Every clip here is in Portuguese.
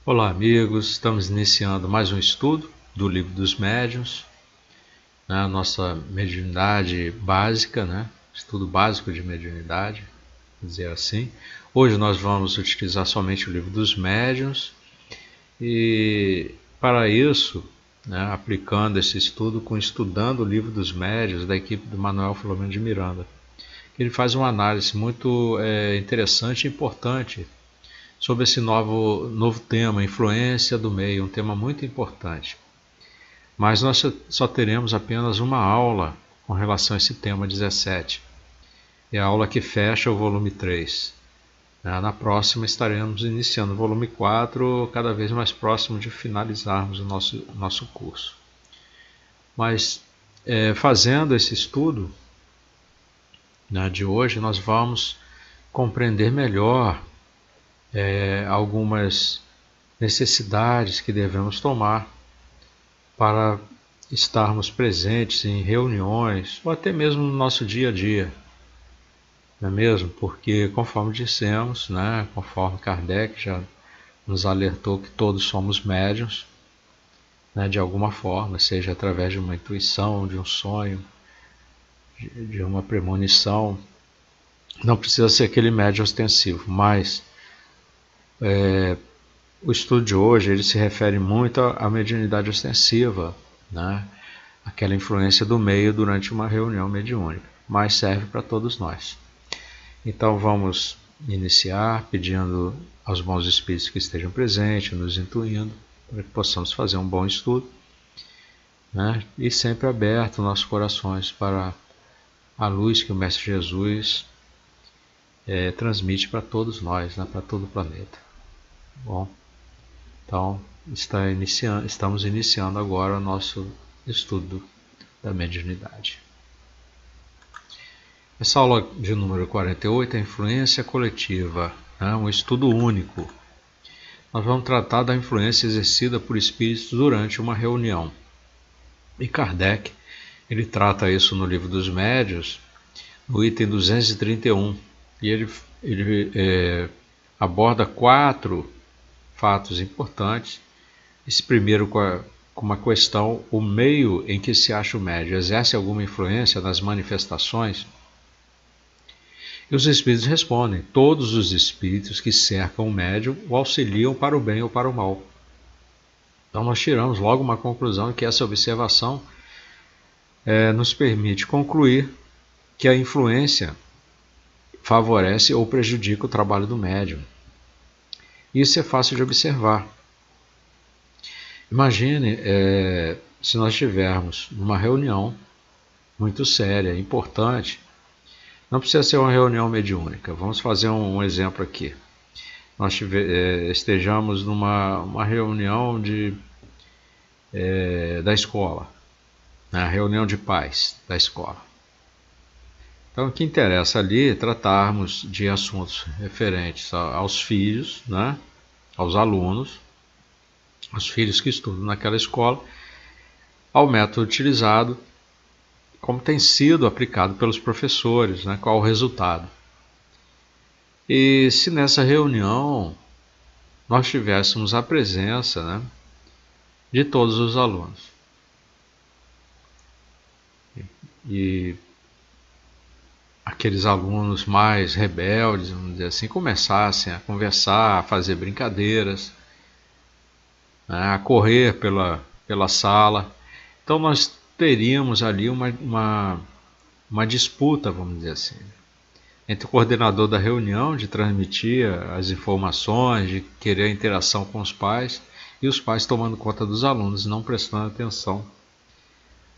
Olá, amigos. Estamos iniciando mais um estudo do Livro dos Médiuns, a nossa mediunidade básica, estudo básico de mediunidade, dizer assim. Hoje nós vamos utilizar somente o Livro dos Médiuns e, para isso, aplicando esse estudo estudando o Livro dos Médiuns da equipe do Manuel Filomeno de Miranda. Ele faz uma análise muito interessante e importante sobre esse novo tema, influência do meio, um tema muito importante. Mas nós só teremos apenas uma aula com relação a esse tema 17. É a aula que fecha o volume 3. Na próxima estaremos iniciando o volume 4, cada vez mais próximo de finalizarmos o nosso curso. Mas fazendo esse estudo de hoje, nós vamos compreender melhor algumas necessidades que devemos tomar para estarmos presentes em reuniões ou até mesmo no nosso dia a dia, não é mesmo? Porque, conforme dissemos, conforme Kardec já nos alertou que todos somos médiuns, de alguma forma, seja através de uma intuição, de um sonho, de uma premonição. Não precisa ser aquele médium ostensivo, mas o estudo de hoje ele se refere muito à mediunidade ostensiva, aquela influência do meio durante uma reunião mediúnica, mas serve para todos nós. Então vamos iniciar pedindo aos bons espíritos que estejam presentes, nos intuindo, para que possamos fazer um bom estudo, e sempre aberto nossos corações para a luz que o Mestre Jesus transmite para todos nós, para todo o planeta. Bom, então estamos iniciando agora o nosso estudo da mediunidade. Essa aula de número 48 é a influência coletiva, um estudo único. Nós vamos tratar da influência exercida por espíritos durante uma reunião. E Kardec, ele trata isso no Livro dos Médiuns, no item 231, e ele aborda 4 fatos importantes. Esse primeiro com uma questão: o meio em que se acha o médium exerce alguma influência nas manifestações? E os espíritos respondem: todos os espíritos que cercam o médium o auxiliam para o bem ou para o mal. Então nós tiramos logo uma conclusão que essa observação nos permite concluir que a influência favorece ou prejudica o trabalho do médium. Isso é fácil de observar. Imagine se nós estivermos numa reunião muito séria, importante. Não precisa ser uma reunião mediúnica. Vamos fazer um exemplo aqui. Nós estejamos numa reunião da escola, a reunião de pais da escola. Então, o que interessa ali é tratarmos de assuntos referentes aos filhos, aos alunos, aos filhos que estudam naquela escola, ao método utilizado, como tem sido aplicado pelos professores, qual o resultado. E se nessa reunião nós tivéssemos a presença de todos os alunos, e aqueles alunos mais rebeldes, vamos dizer assim, começassem a conversar, a fazer brincadeiras, a correr pela sala, então nós teríamos ali uma disputa, vamos dizer assim, entre o coordenador da reunião, de transmitir as informações, de querer a interação com os pais, e os pais tomando conta dos alunos, não prestando atenção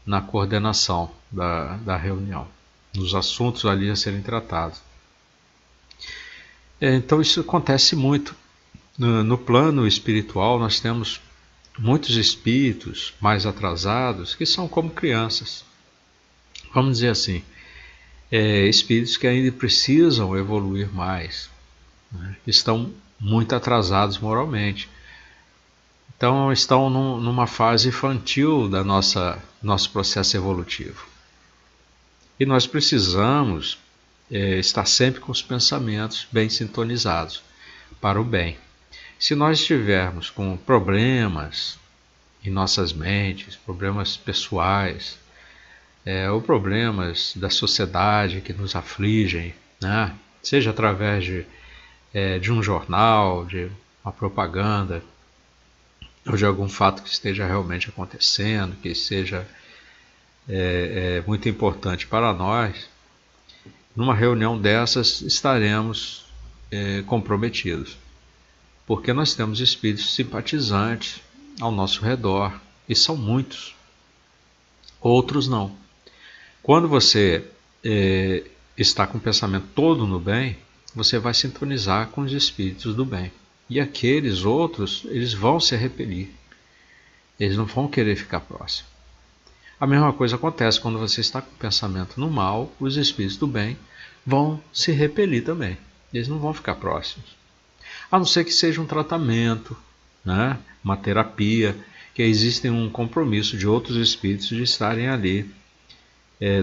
na coordenação da reunião, nos assuntos ali a serem tratados. Então isso acontece muito. No plano espiritual, nós temos muitos espíritos mais atrasados que são como crianças. Vamos dizer assim, espíritos que ainda precisam evoluir mais, estão muito atrasados moralmente. Então estão numa fase infantil da nosso processo evolutivo. E nós precisamos estar sempre com os pensamentos bem sintonizados para o bem. Se nós estivermos com problemas em nossas mentes, problemas pessoais, ou problemas da sociedade que nos afligem, né? Seja através de um jornal, de uma propaganda, ou de algum fato que esteja realmente acontecendo, que seja muito importante para nós, numa reunião dessas estaremos comprometidos, porque nós temos espíritos simpatizantes ao nosso redor, e são muitos, outros não. Quando você está com o pensamento todo no bem, você vai sintonizar com os espíritos do bem, e aqueles outros, eles vão se repelir, eles não vão querer ficar próximos. A mesma coisa acontece quando você está com o pensamento no mal, os espíritos do bem vão se repelir também, eles não vão ficar próximos. A não ser que seja um tratamento, né? Uma terapia, que existem um compromisso de outros espíritos de estarem ali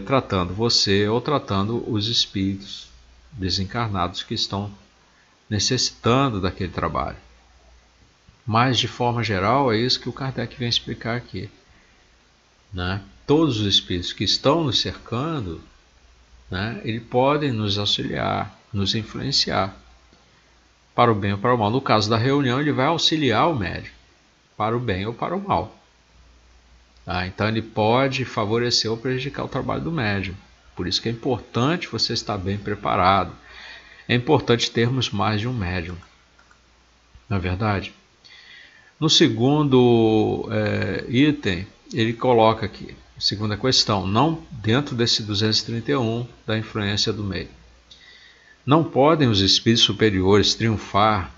tratando você ou tratando os espíritos desencarnados que estão necessitando daquele trabalho. Mas, de forma geral, é isso que o Kardec vem explicar aqui, né? Todos os espíritos que estão nos cercando, né, eles podem nos auxiliar, nos influenciar, para o bem ou para o mal. No caso da reunião, ele vai auxiliar o médium, para o bem ou para o mal. Então ele pode favorecer ou prejudicar o trabalho do médium. Por isso que é importante você estar bem preparado. É importante termos mais de um médium, não é verdade? No segundo item, ele coloca aqui, segunda questão, não dentro desse 231 da influência do meio. Não podem os espíritos superiores triunfar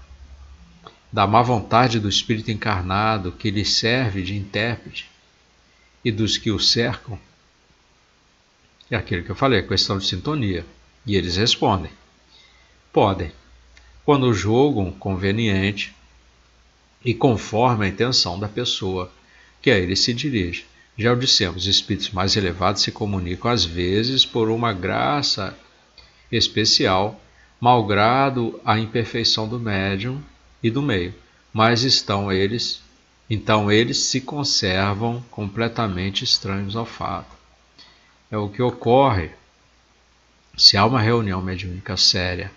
da má vontade do espírito encarnado que lhe serve de intérprete e dos que o cercam? É aquilo que eu falei, a questão de sintonia. E eles respondem: podem, quando julgam conveniente e conforme a intenção da pessoa que a ele se dirige. Já o dissemos, espíritos mais elevados se comunicam às vezes por uma graça especial, malgrado a imperfeição do médium e do meio, mas então eles se conservam completamente estranhos ao fato. É o que ocorre se há uma reunião mediúnica séria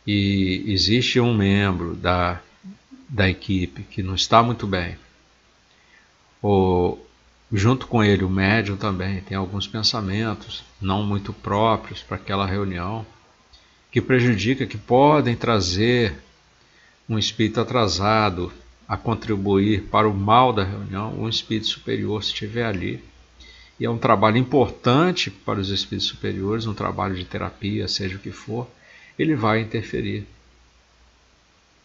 e existe um membro da equipe que não está muito bem, ou junto com ele o médium também tem alguns pensamentos não muito próprios para aquela reunião, que prejudica, que podem trazer um espírito atrasado a contribuir para o mal da reunião, um espírito superior se estiver ali. E é um trabalho importante para os espíritos superiores, um trabalho de terapia, seja o que for, ele vai interferir,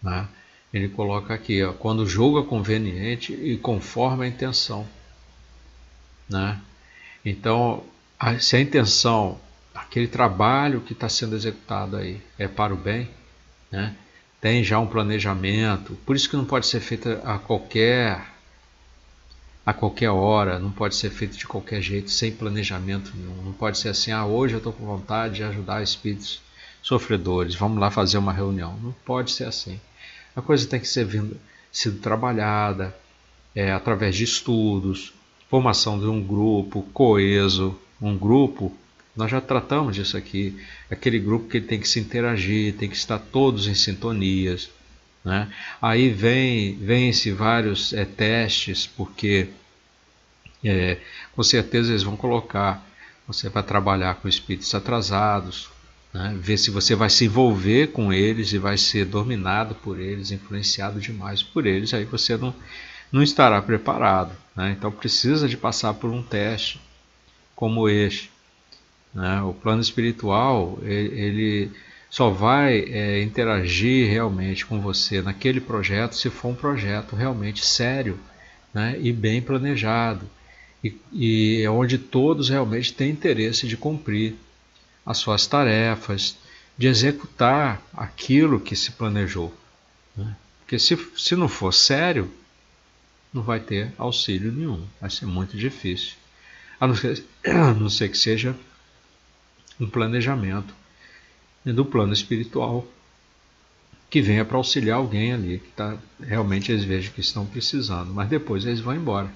né? Ele coloca aqui, quando julga conveniente e conforme a intenção, né? Então, se a intenção, aquele trabalho que está sendo executado aí é para o bem, né? Tem já um planejamento, por isso que não pode ser feito a qualquer hora, não pode ser feito de qualquer jeito, sem planejamento nenhum. Não pode ser assim, hoje eu estou com vontade de ajudar espíritos sofredores, vamos lá fazer uma reunião. Não pode ser assim. A coisa tem que ser sido trabalhada através de estudos, formação de um grupo coeso, um grupo, nós já tratamos disso aqui, aquele grupo que tem que se interagir, tem que estar todos em sintonias, né? Aí vem-se vários testes, porque com certeza eles vão colocar, você vai trabalhar com espíritos atrasados, né? Ver se você vai se envolver com eles e vai ser dominado por eles, influenciado demais por eles, aí você não estará preparado, né? Então precisa de passar por um teste como este, né? O plano espiritual ele só vai interagir realmente com você naquele projeto se for um projeto realmente sério, né? E bem planejado, e onde todos realmente têm interesse de cumprir as suas tarefas, de executar aquilo que se planejou, né? Porque se não for sério, não vai ter auxílio nenhum, vai ser muito difícil, a não ser que seja um planejamento do plano espiritual que venha para auxiliar alguém ali, que realmente eles vejam que estão precisando, mas depois eles vão embora,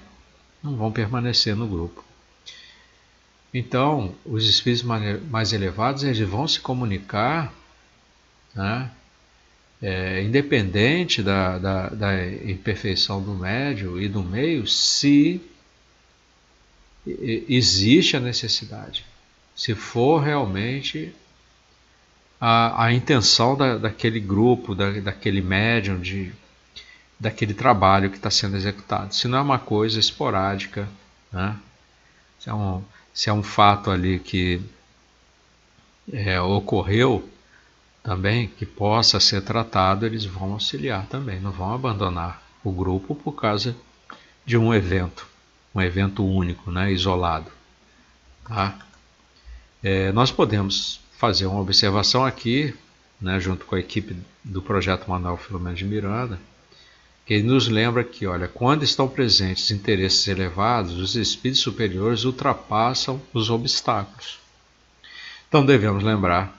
não vão permanecer no grupo. Então, os espíritos mais elevados, eles vão se comunicar, né, independente da imperfeição do médium e do meio, se existe a necessidade, se for realmente a intenção daquele grupo, daquele médium, daquele trabalho que está sendo executado. Se não é uma coisa esporádica, né? Se é um fato ali que ocorreu também, que possa ser tratado, eles vão auxiliar também, não vão abandonar o grupo por causa de um evento único, né? Isolado. Tá? Nós podemos fazer uma observação aqui, né, junto com a equipe do projeto Manuel Filomeno de Miranda, que ele nos lembra que, olha, quando estão presentes interesses elevados, os espíritos superiores ultrapassam os obstáculos. Então devemos lembrar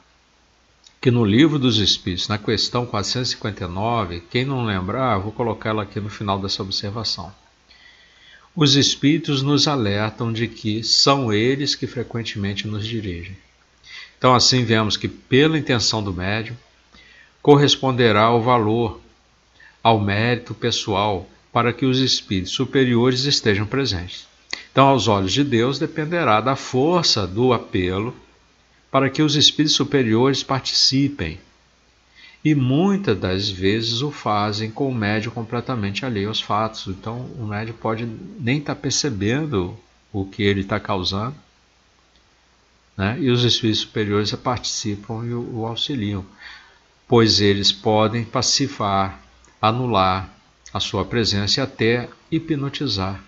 que no Livro dos Espíritos, na questão 459, quem não lembrar, vou colocá-la aqui no final dessa observação. Os espíritos nos alertam de que são eles que frequentemente nos dirigem. Então assim vemos que pela intenção do médium corresponderá o valor, ao mérito pessoal para que os espíritos superiores estejam presentes. Então aos olhos de Deus dependerá da força do apelo para que os espíritos superiores participem. E muitas das vezes o fazem com o médium completamente alheio aos fatos. Então o médium pode nem estar percebendo o que ele está causando, né? E os espíritos superiores participam e o auxiliam, pois eles podem pacificar, anular a sua presença e até hipnotizar.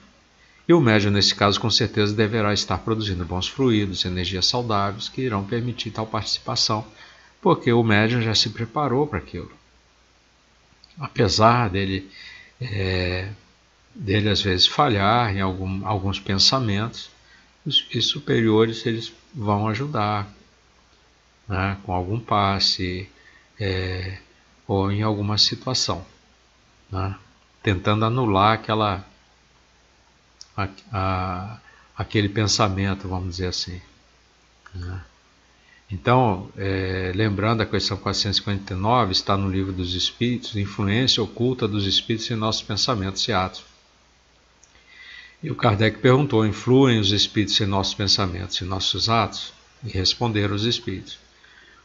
E o médium, nesse caso, com certeza deverá estar produzindo bons fluidos, energias saudáveis que irão permitir tal participação, porque o médium já se preparou para aquilo. Apesar dele às vezes falhar em alguns pensamentos, os superiores eles vão ajudar, né, com algum passe ou em alguma situação, né, tentando anular aquele pensamento, vamos dizer assim, né. Então, lembrando a questão 459, está no Livro dos Espíritos, influência oculta dos espíritos em nossos pensamentos e atos. E o Kardec perguntou, influem os espíritos em nossos pensamentos e nossos atos? E responderam os espíritos,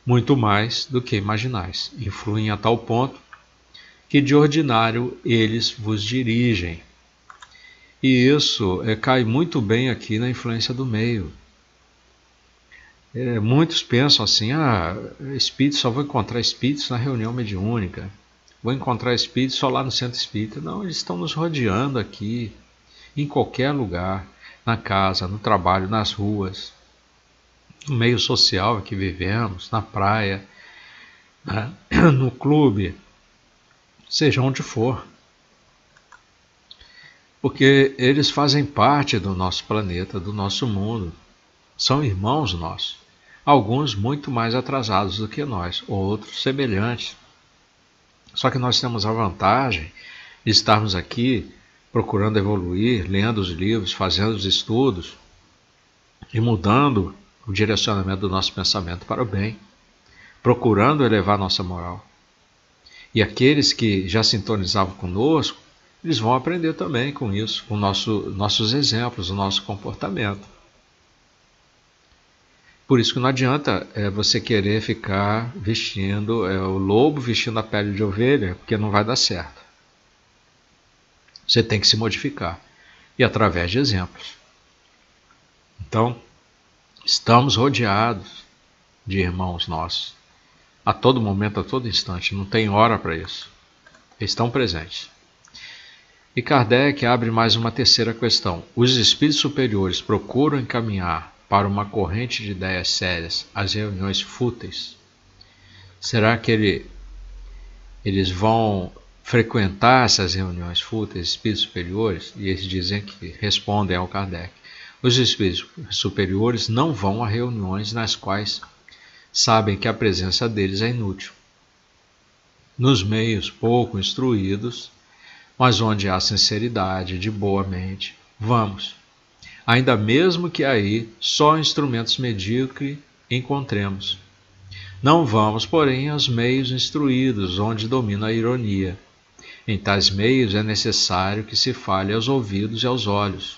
muito mais do que imaginais. Influem a tal ponto que de ordinário eles vos dirigem. E isso cai muito bem aqui na influência do meio. Muitos pensam assim, só vou encontrar espíritos na reunião mediúnica, vou encontrar espíritos só lá no centro espírita. Não, eles estão nos rodeando aqui, em qualquer lugar, na casa, no trabalho, nas ruas, no meio social em que vivemos, na praia, né, no clube, seja onde for. Porque eles fazem parte do nosso planeta, do nosso mundo, são irmãos nossos. Alguns muito mais atrasados do que nós, outros semelhantes. Só que nós temos a vantagem de estarmos aqui procurando evoluir, lendo os livros, fazendo os estudos e mudando o direcionamento do nosso pensamento para o bem, procurando elevar nossa moral. E aqueles que já sintonizavam conosco, eles vão aprender também com isso, com nossos exemplos, o nosso comportamento. Por isso que não adianta você querer ficar vestindo, o lobo vestindo a pele de ovelha, porque não vai dar certo. Você tem que se modificar, e através de exemplos. Então, estamos rodeados de irmãos nossos, a todo momento, a todo instante, não tem hora para isso. Eles estão presentes. E Kardec abre mais uma terceira questão. Os espíritos superiores procuram encaminhar para uma corrente de ideias sérias as reuniões fúteis? Será que eles vão frequentar essas reuniões fúteis, espíritos superiores? E eles dizem que respondem ao Kardec. Os espíritos superiores não vão a reuniões nas quais sabem que a presença deles é inútil. nos meios pouco instruídos, mas onde há sinceridade, de boa mente, vamos. Ainda mesmo que aí só instrumentos medíocres encontremos. Não vamos, porém, aos meios instruídos, onde domina a ironia. Em tais meios é necessário que se fale aos ouvidos e aos olhos.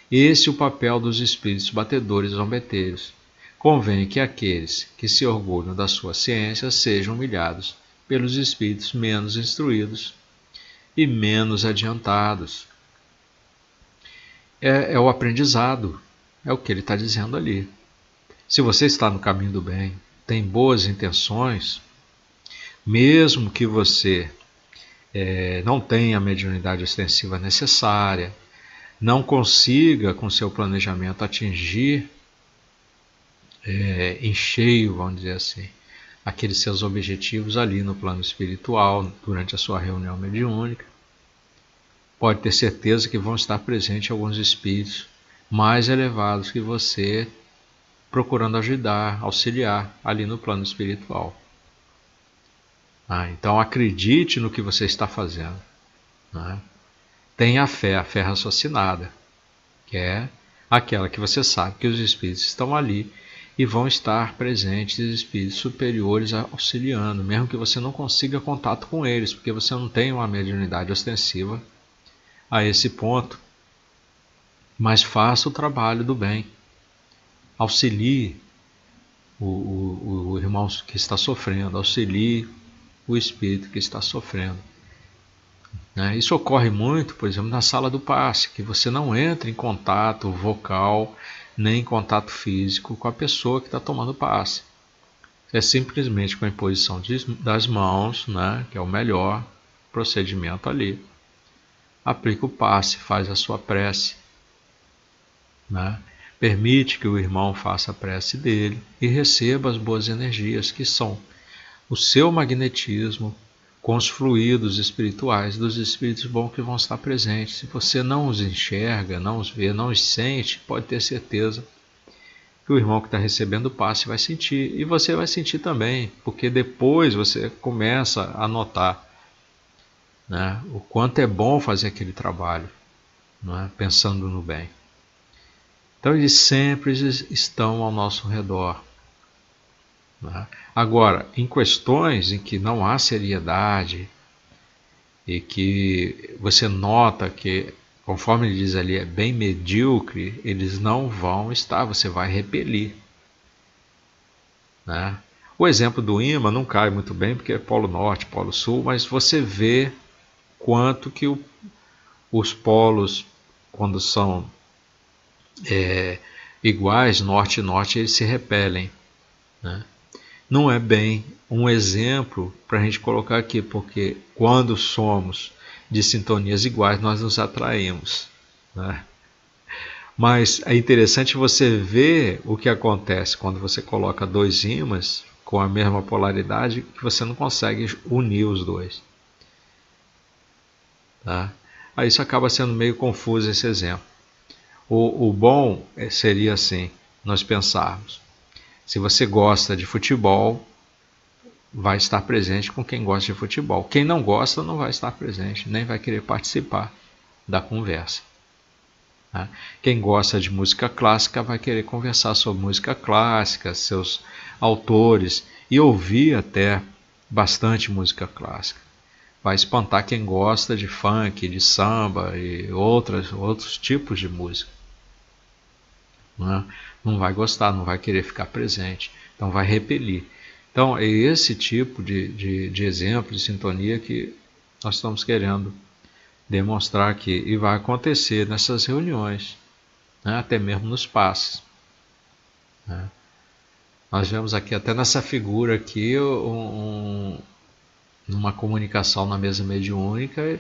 Esse é o papel dos espíritos batedores e zombeteiros. Convém que aqueles que se orgulham da sua ciência sejam humilhados pelos espíritos menos instruídos e menos adiantados. É o aprendizado, é o que ele está dizendo ali. Se você está no caminho do bem, tem boas intenções, mesmo que você não tenha a mediunidade ostensiva necessária, não consiga com seu planejamento atingir em cheio, vamos dizer assim, aqueles seus objetivos ali no plano espiritual, durante a sua reunião mediúnica, pode ter certeza que vão estar presentes alguns espíritos mais elevados que você, procurando ajudar, auxiliar ali no plano espiritual. Então acredite no que você está fazendo. Tenha a fé raciocinada, que é aquela que você sabe que os espíritos estão ali e vão estar presentes, espíritos superiores auxiliando, mesmo que você não consiga contato com eles, porque você não tem uma mediunidade ostensiva a esse ponto. Mas faça o trabalho do bem. Auxilie o irmão que está sofrendo, auxilie o espírito que está sofrendo. Isso ocorre muito, por exemplo, na sala do passe, que você não entra em contato vocal, nem em contato físico com a pessoa que está tomando passe. É simplesmente com a imposição das mãos, que é o melhor procedimento ali. Aplica o passe, faz a sua prece. Permite que o irmão faça a prece dele e receba as boas energias, que são o seu magnetismo com os fluidos espirituais dos espíritos bons que vão estar presentes. Se você não os enxerga, não os vê, não os sente, pode ter certeza que o irmão que está recebendo o passe vai sentir. E você vai sentir também, porque depois você começa a notar o quanto é bom fazer aquele trabalho, pensando no bem. Então eles sempre estão ao nosso redor. Agora, em questões em que não há seriedade e que você nota que, conforme ele diz ali, é bem medíocre, eles não vão estar, você vai repelir. O exemplo do ímã não cai muito bem, porque é Polo Norte, Polo Sul, mas você vê quanto que os polos, quando são iguais, norte e norte, eles se repelem. Não é bem um exemplo para a gente colocar aqui, porque quando somos de sintonias iguais, nós nos atraímos. Mas é interessante você ver o que acontece quando você coloca dois ímãs com a mesma polaridade, que você não consegue unir os dois. Aí isso acaba sendo meio confuso esse exemplo. O bom seria assim, nós pensarmos. Se você gosta de futebol, vai estar presente com quem gosta de futebol. Quem não gosta não vai estar presente, nem vai querer participar da conversa. Quem gosta de música clássica vai querer conversar sobre música clássica, seus autores, e ouvir até bastante música clássica. Vai espantar quem gosta de funk, de samba e outros tipos de música. Não vai gostar, não vai querer ficar presente, então vai repelir. Então é esse tipo de exemplo, de sintonia que nós estamos querendo demonstrar aqui, e vai acontecer nessas reuniões, até mesmo nos passes. Nós vemos aqui até nessa figura aqui uma comunicação na mesa mediúnica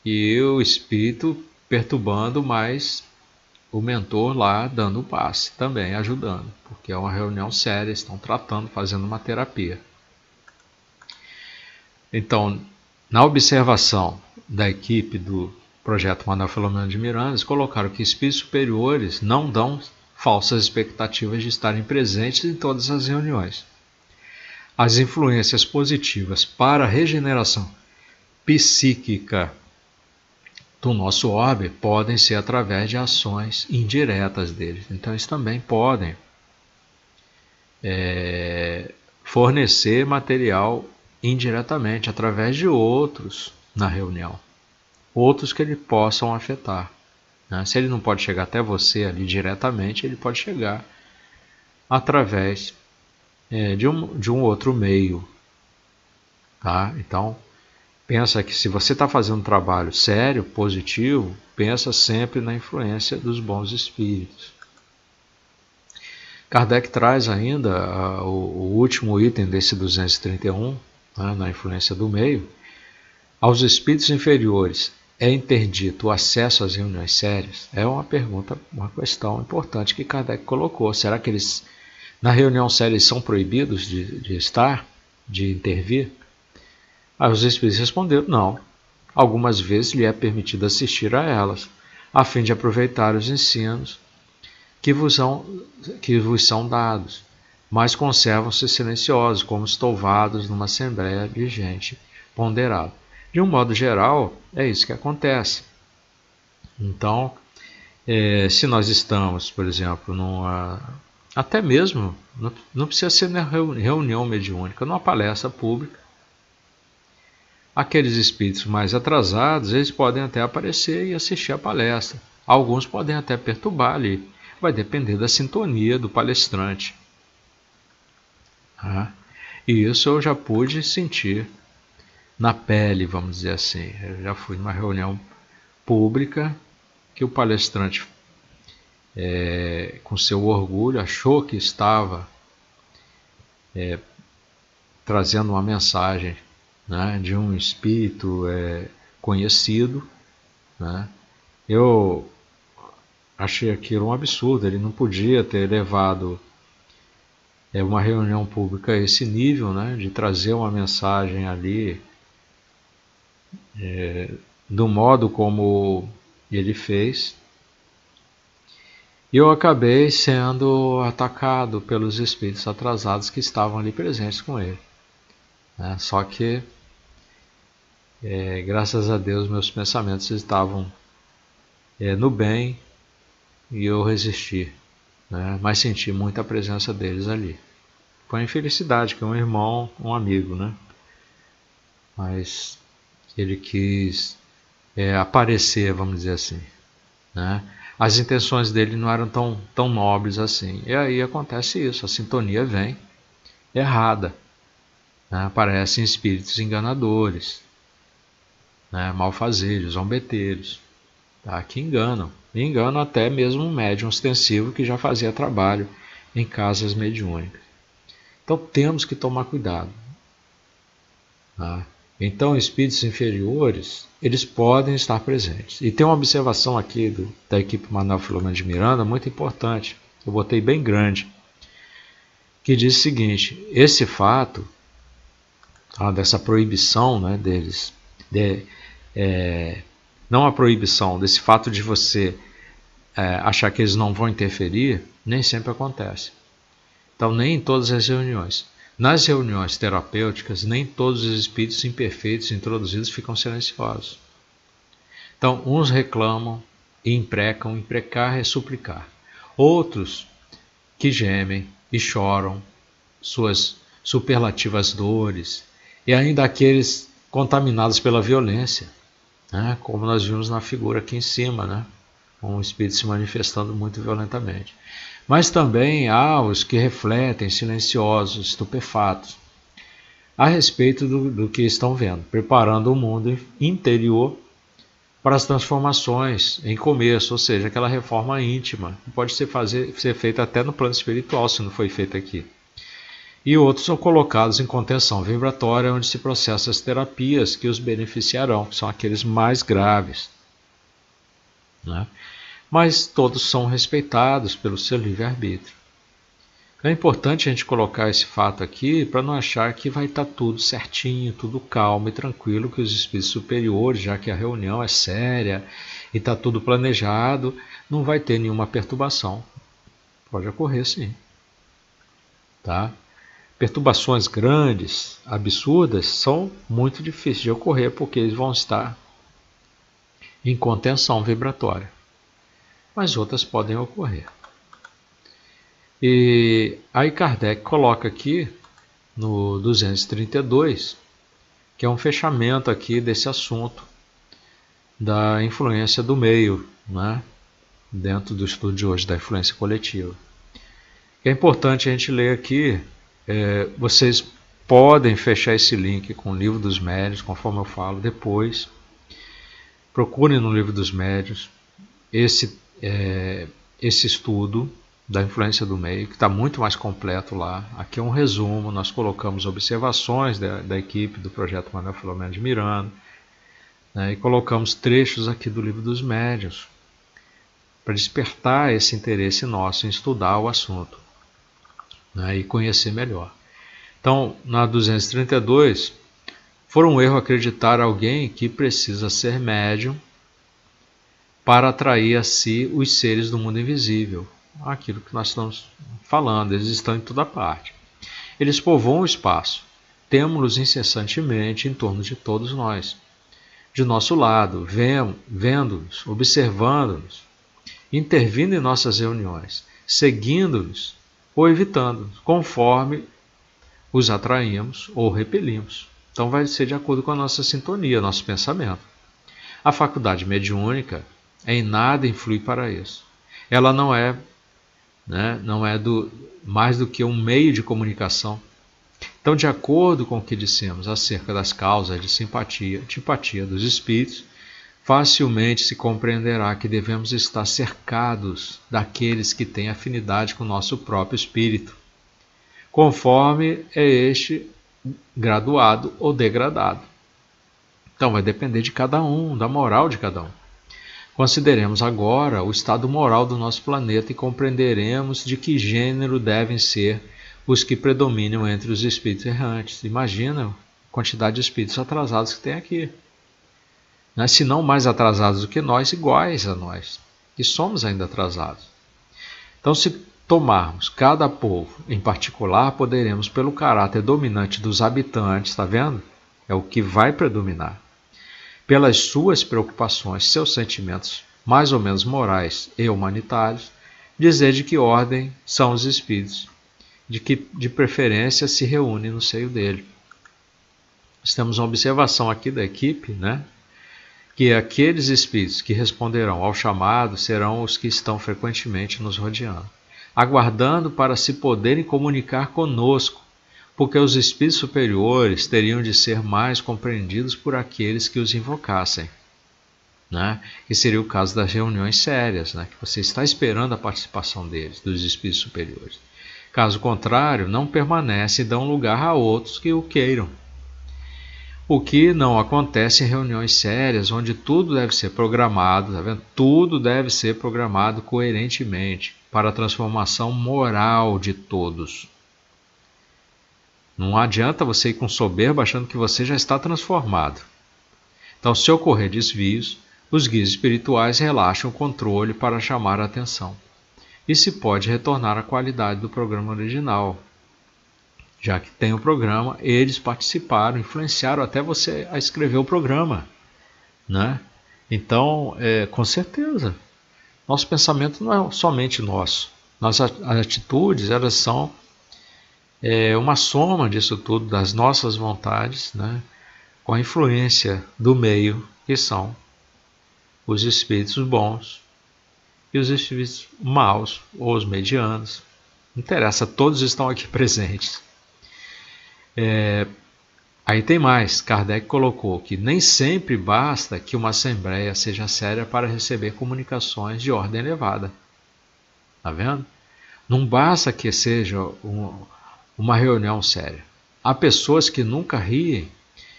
e o espírito perturbando, mas o mentor lá dando o passe, também ajudando, porque é uma reunião séria, estão tratando, fazendo uma terapia. Então, na observação da equipe do projeto Manuel Filomeno de Miranda, eles colocaram que espíritos superiores não dão falsas expectativas de estarem presentes em todas as reuniões. As influências positivas para a regeneração psíquica do nosso orbe podem ser através de ações indiretas deles. Então, eles também podem fornecer material indiretamente através de outros na reunião, outros que ele possam afetar. Se ele não pode chegar até você ali diretamente, ele pode chegar através de um outro meio. Tá? Então, pensa que se você está fazendo um trabalho sério, positivo, pensa sempre na influência dos bons espíritos. Kardec traz ainda o último item desse 231, na influência do meio. Aos espíritos inferiores é interdito o acesso às reuniões sérias? É uma pergunta, uma questão importante que Kardec colocou. Será que eles, na reunião séria, eles são proibidos de estar, de intervir? Aí os espíritos responderam, não. Algumas vezes lhe é permitido assistir a elas, a fim de aproveitar os ensinos que vos são dados, mas conservam-se silenciosos, como estouvados numa assembleia de gente ponderada. De um modo geral, é isso que acontece. Então, se nós estamos, por exemplo, até mesmo, não precisa ser na reunião mediúnica, numa palestra pública, aqueles espíritos mais atrasados, eles podem até aparecer e assistir a palestra. Alguns podem até perturbar ali. Vai depender da sintonia do palestrante. E isso eu já pude sentir na pele, vamos dizer assim. Eu já fui numa reunião pública que o palestrante, com seu orgulho, achou que estava trazendo uma mensagem, de um espírito conhecido. Eu achei aquilo um absurdo. Ele não podia ter levado uma reunião pública a esse nível, de trazer uma mensagem ali do modo como ele fez. E eu acabei sendo atacado pelos espíritos atrasados que estavam ali presentes com ele. Só que, graças a Deus, meus pensamentos estavam no bem e eu resisti, mas senti muita presença deles ali. Foi uma infelicidade, que é um irmão, um amigo, mas ele quis aparecer, vamos dizer assim. As intenções dele não eram tão nobres assim. E aí acontece isso, a sintonia vem errada. Aparecem espíritos enganadores, malfazejos, zombeteiros, que enganam. E enganam até mesmo um médium ostensivo que já fazia trabalho em casas mediúnicas. Então temos que tomar cuidado. Então espíritos inferiores, eles podem estar presentes. E tem uma observação aqui da equipe Manuel Filomeno de Miranda muito importante, eu botei bem grande, que diz o seguinte: esse fato, dessa proibição deles, não a proibição, desse fato de você achar que eles não vão interferir, nem sempre acontece. Então, nem em todas as reuniões. Nas reuniões terapêuticas, nem todos os espíritos imperfeitos introduzidos ficam silenciosos. Então, uns reclamam e imprecam. Imprecar é suplicar. Outros que gemem e choram suas superlativas dores. E ainda aqueles contaminados pela violência, como nós vimos na figura aqui em cima, com o espírito se manifestando muito violentamente. Mas também há os que refletem, silenciosos, estupefatos, a respeito do que estão vendo, preparando o mundo interior para as transformações em começo, ou seja, aquela reforma íntima, que pode ser feita até no plano espiritual, se não foi feita aqui. E outros são colocados em contenção vibratória, onde se processam as terapias que os beneficiarão, que são aqueles mais graves. Mas todos são respeitados pelo seu livre-arbítrio. É importante a gente colocar esse fato aqui para não achar que vai estar tudo certinho, tudo calmo e tranquilo, que os espíritos superiores, já que a reunião é séria e está tudo planejado, não vai ter nenhuma perturbação. Pode ocorrer sim. perturbações grandes, absurdas, são muito difíceis de ocorrer porque eles vão estar em contenção vibratória. Mas outras podem ocorrer. E aí Kardec coloca aqui no 232, que é um fechamento aqui desse assunto da influência do meio, né, dentro do estudo de hoje da influência coletiva. É importante a gente ler aqui, vocês podem fechar esse link com o Livro dos Médiuns, conforme eu falo depois. Procurem no Livro dos Médiuns esse estudo da influência do meio, que está muito mais completo lá. Aqui é um resumo, nós colocamos observações da equipe do Projeto Manuel Filomeno de Miranda, né, e colocamos trechos aqui do Livro dos Médiuns, para despertar esse interesse nosso em estudar o assunto, né, e conhecer melhor. Então, na 232, foi um erro acreditar alguém que precisa ser médium para atrair a si os seres do mundo invisível. Aquilo que nós estamos falando, eles estão em toda parte. Eles povoam o espaço, temos-los incessantemente em torno de todos nós. De nosso lado, vendo-nos, observando-nos, intervindo em nossas reuniões, seguindo-nos ou evitando-nos, conforme os atraímos ou repelimos. Então vai ser de acordo com a nossa sintonia, nosso pensamento. A faculdade mediúnica em nada influi para isso. Ela não é mais do que um meio de comunicação. Então, de acordo com o que dissemos acerca das causas de simpatia, antipatia dos espíritos, facilmente se compreenderá que devemos estar cercados daqueles que têm afinidade com o nosso próprio espírito, conforme é este graduado ou degradado. Então, vai depender de cada um, da moral de cada um. Consideremos agora o estado moral do nosso planeta e compreenderemos de que gênero devem ser os que predominam entre os espíritos errantes. Imagina a quantidade de espíritos atrasados que tem aqui. Né? Se não mais atrasados do que nós, iguais a nós. E somos ainda atrasados. Então, se tomarmos cada povo em particular, poderemos, pelo caráter dominante dos habitantes, está vendo? É o que vai predominar. Pelas suas preocupações, seus sentimentos mais ou menos morais e humanitários, dizer de que ordem são os espíritos, de que de preferência se reúnem no seio dele. Nós temos uma observação aqui da equipe, né? Que aqueles espíritos que responderão ao chamado serão os que estão frequentemente nos rodeando, aguardando para se poderem comunicar conosco, porque os espíritos superiores teriam de ser mais compreendidos por aqueles que os invocassem, né? Que seria o caso das reuniões sérias, né? Que você está esperando a participação deles, dos espíritos superiores. Caso contrário, não permanece e dão lugar a outros que o queiram. O que não acontece em reuniões sérias, onde tudo deve ser programado, tá vendo? Tudo deve ser programado coerentemente para a transformação moral de todos. Não adianta você ir com soberba achando que você já está transformado. Então, se ocorrer desvios, os guias espirituais relaxam o controle para chamar a atenção. E se pode retornar à qualidade do programa original. Já que tem o programa, eles participaram, influenciaram até você a escrever o programa, né? Então, com certeza, nosso pensamento não é somente nosso. Nossas atitudes, elas são uma soma disso tudo, das nossas vontades, né? Com a influência do meio, que são os espíritos bons e os espíritos maus, ou os medianos. Não interessa, todos estão aqui presentes. Aí tem mais, Kardec colocou que nem sempre basta que uma assembleia seja séria para receber comunicações de ordem elevada. Está vendo? Não basta que seja uma reunião séria. Há pessoas que nunca riem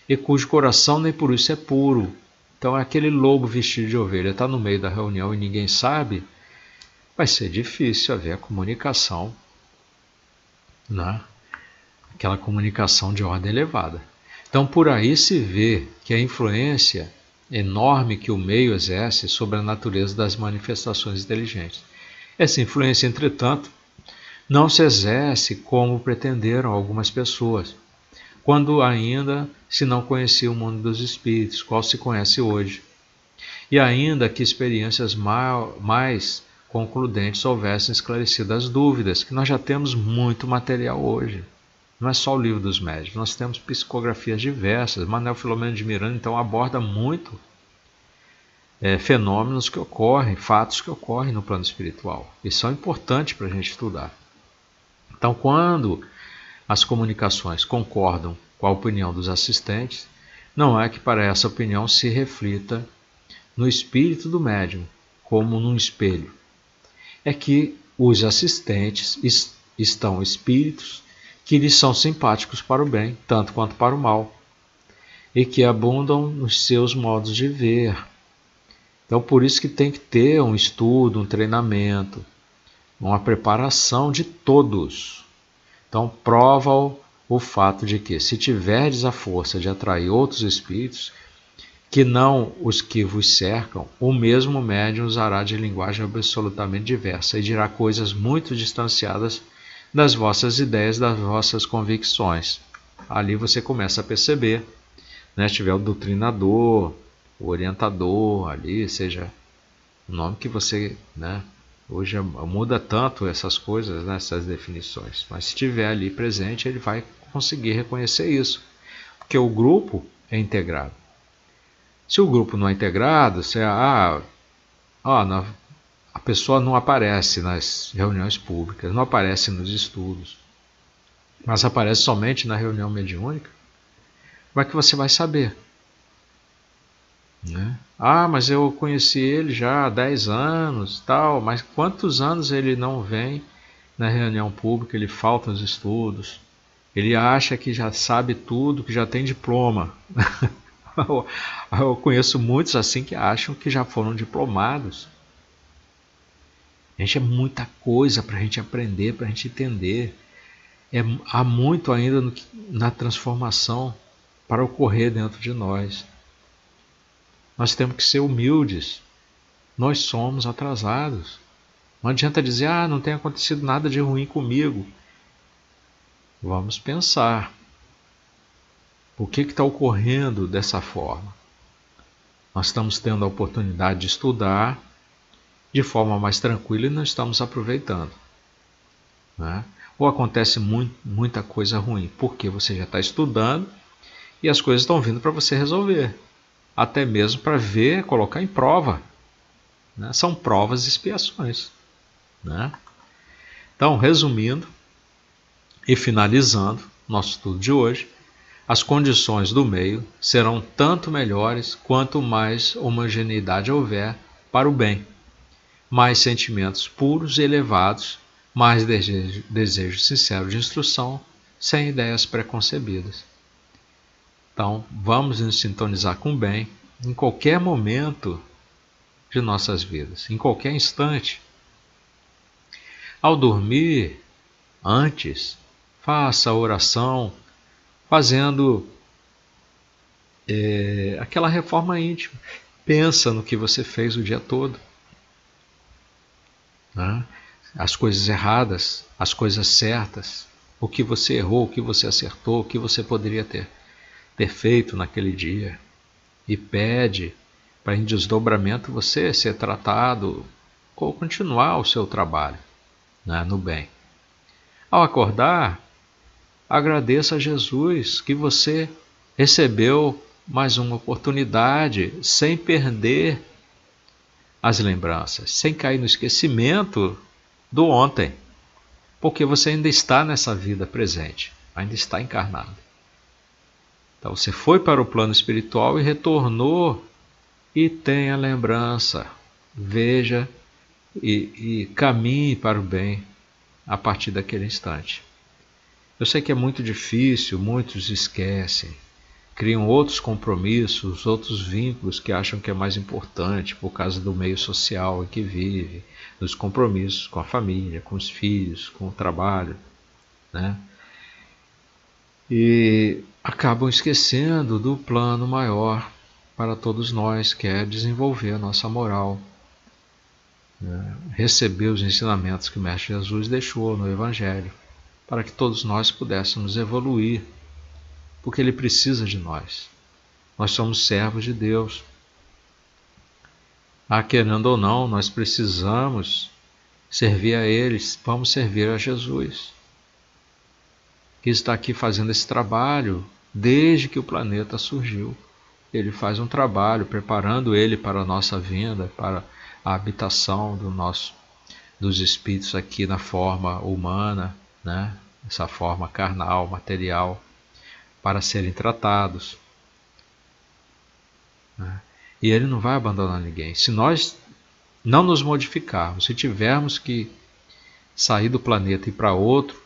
e cujo coração nem por isso é puro. Então é aquele lobo vestido de ovelha, está no meio da reunião e ninguém sabe, vai ser difícil haver a comunicação, né? Aquela comunicação de ordem elevada. Então por aí se vê que a influência enorme que o meio exerce sobre a natureza das manifestações inteligentes. Essa influência, entretanto, não se exerce como pretenderam algumas pessoas, quando ainda se não conhecia o mundo dos espíritos, qual se conhece hoje. E ainda que experiências mais concludentes houvessem esclarecido as dúvidas, que nós já temos muito material hoje. Não é só o Livro dos Médiuns, nós temos psicografias diversas. Manuel Filomeno de Miranda, então, aborda muito fenômenos que ocorrem, fatos que ocorrem no plano espiritual. E são importantes para a gente estudar. Então, quando as comunicações concordam com a opinião dos assistentes, não é que para essa opinião se reflita no espírito do médium, como num espelho. É que os assistentes estão espíritos que lhes são simpáticos para o bem, tanto quanto para o mal, e que abundam nos seus modos de ver. Então, por isso que tem que ter um estudo, um treinamento, uma preparação de todos. Então, prova o fato de que, se tiverdes a força de atrair outros espíritos, que não os que vos cercam, o mesmo médium usará de linguagem absolutamente diversa e dirá coisas muito distanciadas das vossas ideias, das vossas convicções. Ali você começa a perceber, né? Se tiver o doutrinador, o orientador ali, seja o nome que você, né? Hoje muda tanto essas coisas, né? Essas definições, mas se estiver ali presente, ele vai conseguir reconhecer isso, porque o grupo é integrado. Se o grupo não é integrado, a pessoa não aparece nas reuniões públicas, não aparece nos estudos, mas aparece somente na reunião mediúnica, como é que você vai saber? Né? Mas eu conheci ele já há 10 anos, tal, mas quantos anos ele não vem na reunião pública, ele falta nos estudos, ele acha que já sabe tudo, que já tem diploma. Eu conheço muitos assim que acham que já foram diplomados. Gente, é muita coisa para a gente aprender, para a gente entender. Há muito ainda na transformação para ocorrer dentro de nós. Nós temos que ser humildes. Nós somos atrasados. Não adianta dizer, não tem acontecido nada de ruim comigo. Vamos pensar. Por que está ocorrendo dessa forma? Nós estamos tendo a oportunidade de estudar de forma mais tranquila e não estamos aproveitando. Né? Ou acontece muita coisa ruim, porque você já está estudando e as coisas estão vindo para você resolver. Até mesmo para ver, colocar em prova. Né? São provas e expiações. Né? Então, resumindo e finalizando nosso estudo de hoje, as condições do meio serão tanto melhores quanto mais homogeneidade houver para o bem, mais sentimentos puros e elevados, mais desejo sincero de instrução, sem ideias preconcebidas. Então, vamos nos sintonizar com o bem em qualquer momento de nossas vidas, em qualquer instante. Ao dormir, antes, faça a oração, fazendo aquela reforma íntima. Pensa no que você fez o dia todo. Né? As coisas erradas, as coisas certas, o que você errou, o que você acertou, o que você poderia ter feito naquele dia. E pede para em desdobramento você ser tratado ou continuar o seu trabalho, né, no bem. Ao acordar, agradeça a Jesus que você recebeu mais uma oportunidade sem perder as lembranças, sem cair no esquecimento do ontem, porque você ainda está nessa vida presente, ainda está encarnado. Então você foi para o plano espiritual e retornou e tenha lembrança, veja e caminhe para o bem a partir daquele instante. Eu sei que é muito difícil, muitos esquecem, criam outros compromissos, outros vínculos que acham que é mais importante por causa do meio social em que vive, dos compromissos com a família, com os filhos, com o trabalho, né? E acabam esquecendo do plano maior para todos nós, que é desenvolver a nossa moral, receber os ensinamentos que o Mestre Jesus deixou no Evangelho, para que todos nós pudéssemos evoluir, porque Ele precisa de nós. Nós somos servos de Deus. Querendo ou não, nós precisamos servir a eles, vamos servir a Jesus, que está aqui fazendo esse trabalho desde que o planeta surgiu. Ele faz um trabalho preparando ele para a nossa vinda, para a habitação dos espíritos aqui na forma humana, né? Essa forma carnal, material, para serem tratados, né? E ele não vai abandonar ninguém. Se nós não nos modificarmos, se tivermos que sair do planeta e ir para outro,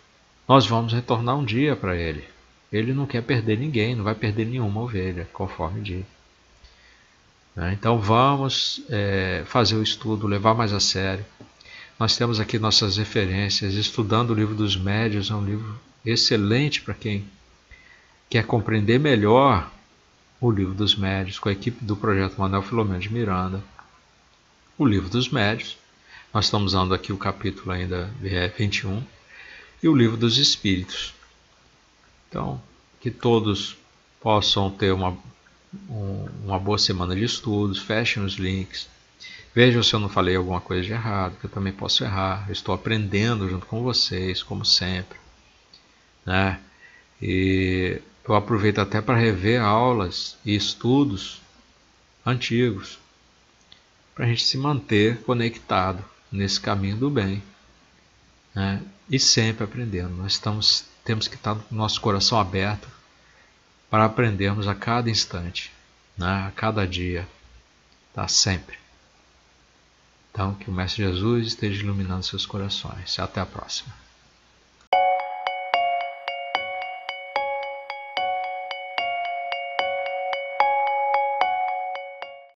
nós vamos retornar um dia para ele. Ele não quer perder ninguém, não vai perder nenhuma ovelha, conforme diz. Então vamos fazer o estudo, levar mais a sério. Nós temos aqui nossas referências. Estudando o Livro dos Médiuns é um livro excelente para quem quer compreender melhor o Livro dos Médiuns, com a equipe do Projeto Manuel Filomeno de Miranda. O Livro dos Médiuns, nós estamos usando aqui o capítulo ainda 21, e o Livro dos Espíritos. Então, que todos possam ter uma boa semana de estudos, fechem os links, vejam se eu não falei alguma coisa de errado, que eu também posso errar, eu estou aprendendo junto com vocês, como sempre, né? E eu aproveito até para rever aulas e estudos antigos, para a gente se manter conectado nesse caminho do bem, né? E sempre aprendendo. Nós temos que estar com o nosso coração aberto para aprendermos a cada instante, né? A cada dia, tá? Sempre. Então, que o Mestre Jesus esteja iluminando seus corações. Até a próxima.